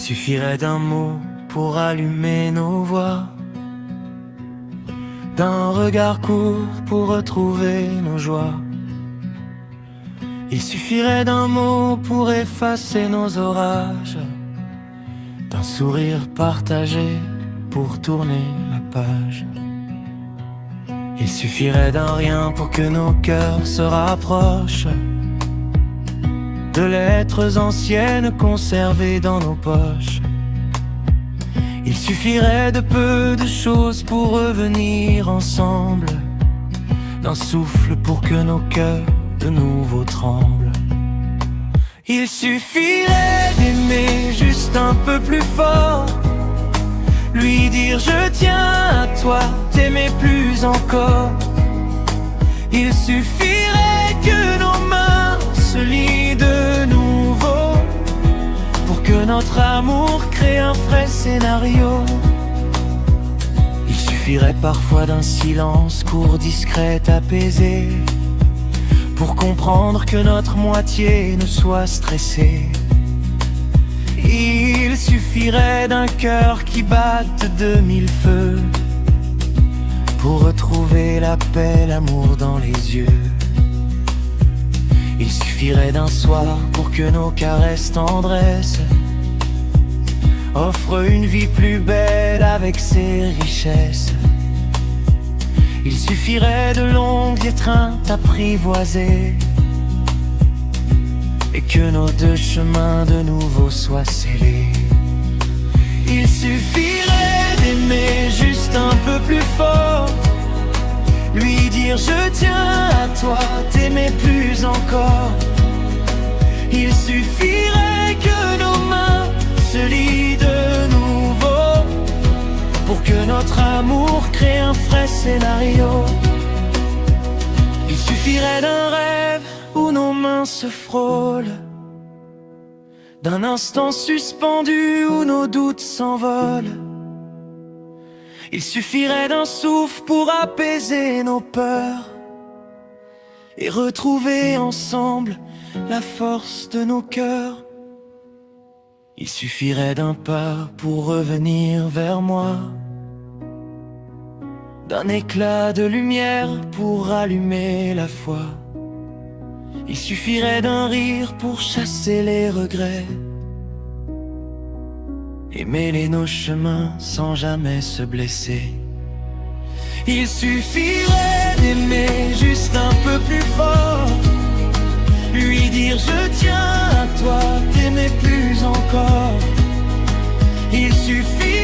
suffirait d'un mot pour allumer nos voix, d'un regard court pour retrouver nos joies. Il suffirait d'un mot pour effacer nos orages, d'un sourire partagé pour tourner la page. Il suffirait d'un rien pour que nos cœurs se rapprochent, de lettres anciennes conservées dans nos poches. Il suffirait de peu de choses pour revenir ensemble, d'un souffle pour que nos cœurs de nouveau tremblent. Il suffirait d'aimer juste un peu plus fort, lui dire je tiens à toi, t'aimer plus encore. Il suffirait que nos mains se lient de nouveau pour que notre amour crée un vrai scénario. Il suffirait parfois d'un silence court, discret, apaisé, pour comprendre que notre moitié ne soit stressée. Il suffirait d'un cœur qui batte de mille feux pour retrouver la paix, l'amour dans les yeux. Il suffirait d'un soir pour que nos caresses tendresses offrent une vie plus belle avec ses richesses. Il suffirait de longues étreintes apprivoisées et que nos deux chemins de nouveau soient scellés. Il suffirait d'aimer juste un peu plus fort, lui dire je tiens à toi, t'aimer plus encore. Il suffirait que nos mains se lient de nouveau pour que notre amour crée un vrai scénario. Il suffirait d'un rêve où nos mains se frôlent, d'un instant suspendu où nos doutes s'envolent. Il suffirait d'un souffle pour apaiser nos peurs et retrouver ensemble la force de nos cœurs. Il suffirait d'un pas pour revenir vers moi, d'un éclat de lumière pour allumer la foi. Il suffirait d'un rire pour chasser les regrets et mêler nos chemins sans jamais se blesser. Il suffirait d'aimer juste un peu plus fort, lui dire je tiens à toi, t'aimer plus encore. Il suffit